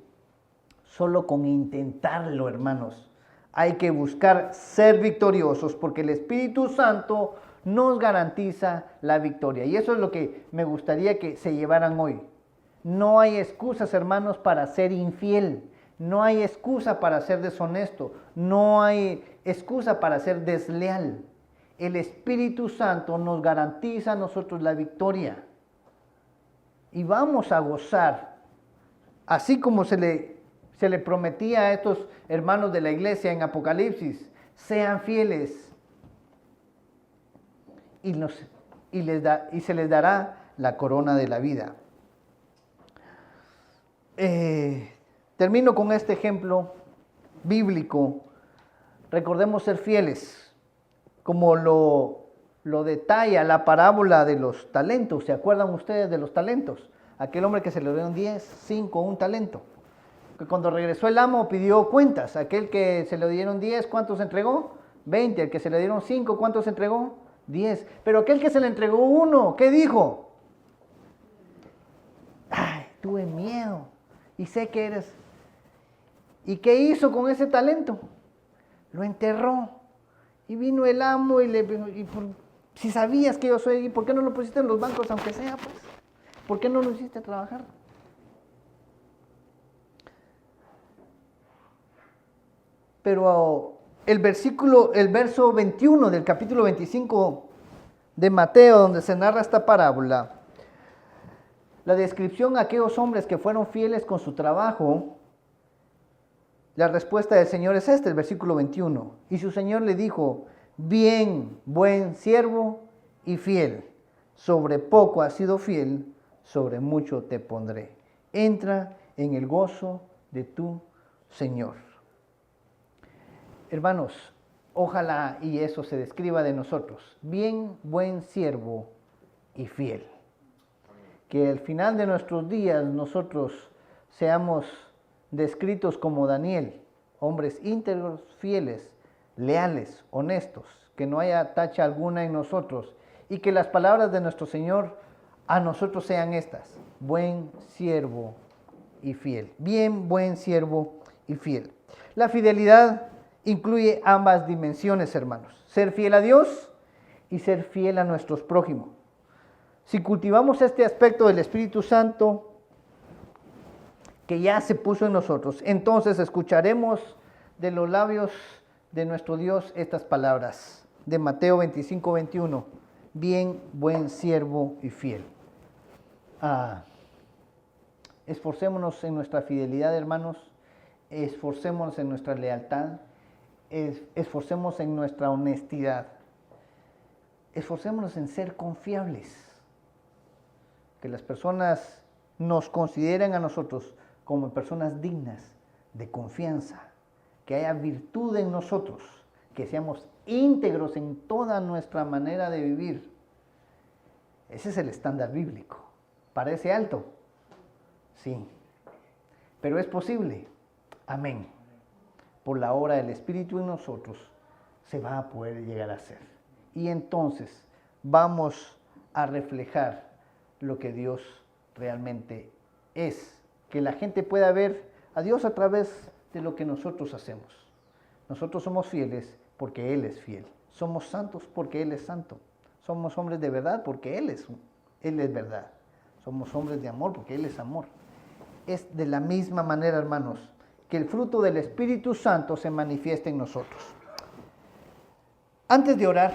solo con intentarlo, hermanos. Hay que buscar ser victoriosos porque el Espíritu Santo nos garantiza la victoria. Y eso es lo que me gustaría que se llevaran hoy. No hay excusas, hermanos, para ser infiel. No hay excusa para ser deshonesto. No hay excusa para ser desleal. El Espíritu Santo nos garantiza a nosotros la victoria. Y vamos a gozar, así como se le prometía a estos hermanos de la iglesia en Apocalipsis, sean fieles y se les dará la corona de la vida. Termino con este ejemplo bíblico. Recordemos ser fieles, como lo detalla la parábola de los talentos. ¿Se acuerdan ustedes de los talentos? Aquel hombre que se le dieron 10, 5, un talento. Que cuando regresó el amo pidió cuentas. Aquel que se le dieron 10, ¿cuántos entregó? 20. El que se le dieron 5, ¿cuántos entregó? 10. Pero aquel que se le entregó 1, ¿qué dijo? Ay, tuve miedo y sé que eres. ¿Y qué hizo con ese talento? lo enterró. Y vino el amo y le dijo, si sabías que yo soy, ¿por qué no lo pusiste en los bancos aunque sea, pues? ¿Por qué no lo hiciste trabajar? Pero el verso 21 del capítulo 25 de Mateo, donde se narra esta parábola, la descripción a aquellos hombres que fueron fieles con su trabajo, la respuesta del Señor es el versículo 21. Y su Señor le dijo, bien, buen siervo y fiel, sobre poco has sido fiel, sobre mucho te pondré. Entra en el gozo de tu Señor. Hermanos, ojalá y eso se describa de nosotros. Bien, buen siervo y fiel. Que al final de nuestros días nosotros seamos descritos como Daniel, hombres íntegros, fieles, leales, honestos, que no haya tacha alguna en nosotros y que las palabras de nuestro Señor a nosotros sean estas: buen siervo y fiel. Bien, buen siervo y fiel. La fidelidad incluye ambas dimensiones, hermanos. Ser fiel a Dios y ser fiel a nuestros prójimos. Si cultivamos este aspecto del Espíritu Santo que ya se puso en nosotros, entonces escucharemos de los labios de nuestro Dios estas palabras de Mateo 25, 21. Bien, buen siervo y fiel. Esforcémonos en nuestra fidelidad, hermanos. Esforcémonos en nuestra lealtad. Esforcémonos en nuestra honestidad. Esforcémonos en ser confiables. Que las personas nos consideren a nosotros como personas dignas de confianza. Que haya virtud en nosotros. Que seamos íntegros en toda nuestra manera de vivir. Ese es el estándar bíblico. ¿Parece alto? Sí. Pero es posible. Amén. Por la obra del Espíritu en nosotros se va a poder llegar a ser. Y entonces vamos a reflejar lo que Dios realmente es. Que la gente pueda ver a Dios a través de lo que nosotros hacemos. Nosotros somos fieles porque Él es fiel. Somos santos porque Él es santo. Somos hombres de verdad porque Él es verdad. Somos hombres de amor porque Él es amor. Es de la misma manera, hermanos, que el fruto del Espíritu Santo se manifieste en nosotros. Antes de orar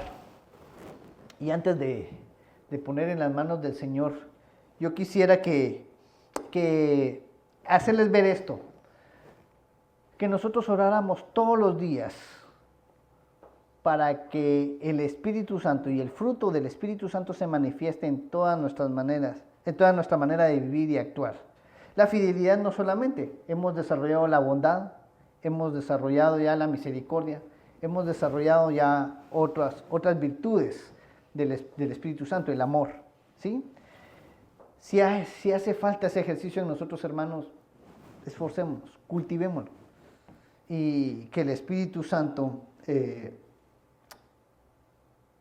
y antes de poner en las manos del Señor, yo quisiera que hacerles ver esto, que nosotros oráramos todos los días para que el Espíritu Santo y el fruto del Espíritu Santo se manifieste en todas nuestras maneras, en toda nuestra manera de vivir y actuar. La fidelidad no solamente, hemos desarrollado la bondad, hemos desarrollado ya la misericordia, hemos desarrollado ya otras virtudes del Espíritu Santo, el amor, ¿sí? Si hace falta ese ejercicio en nosotros, hermanos, esforcémonos, cultivémoslo. Y que el Espíritu Santo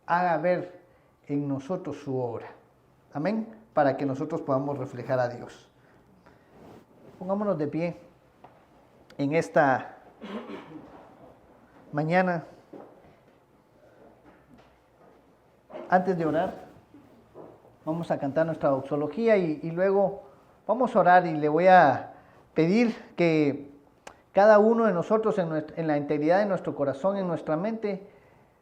haga ver en nosotros su obra. Amén. Para que nosotros podamos reflejar a Dios. Pongámonos de pie en esta mañana. Antes de orar, vamos a cantar nuestra doxología y luego vamos a orar y le voy a pedir que cada uno de nosotros en la integridad de nuestro corazón, en nuestra mente,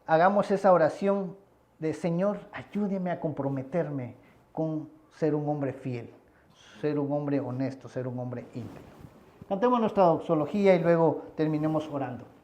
hagamos esa oración de: Señor, ayúdeme a comprometerme con ser un hombre fiel, ser un hombre honesto, ser un hombre íntegro. Cantemos nuestra doxología y luego terminemos orando.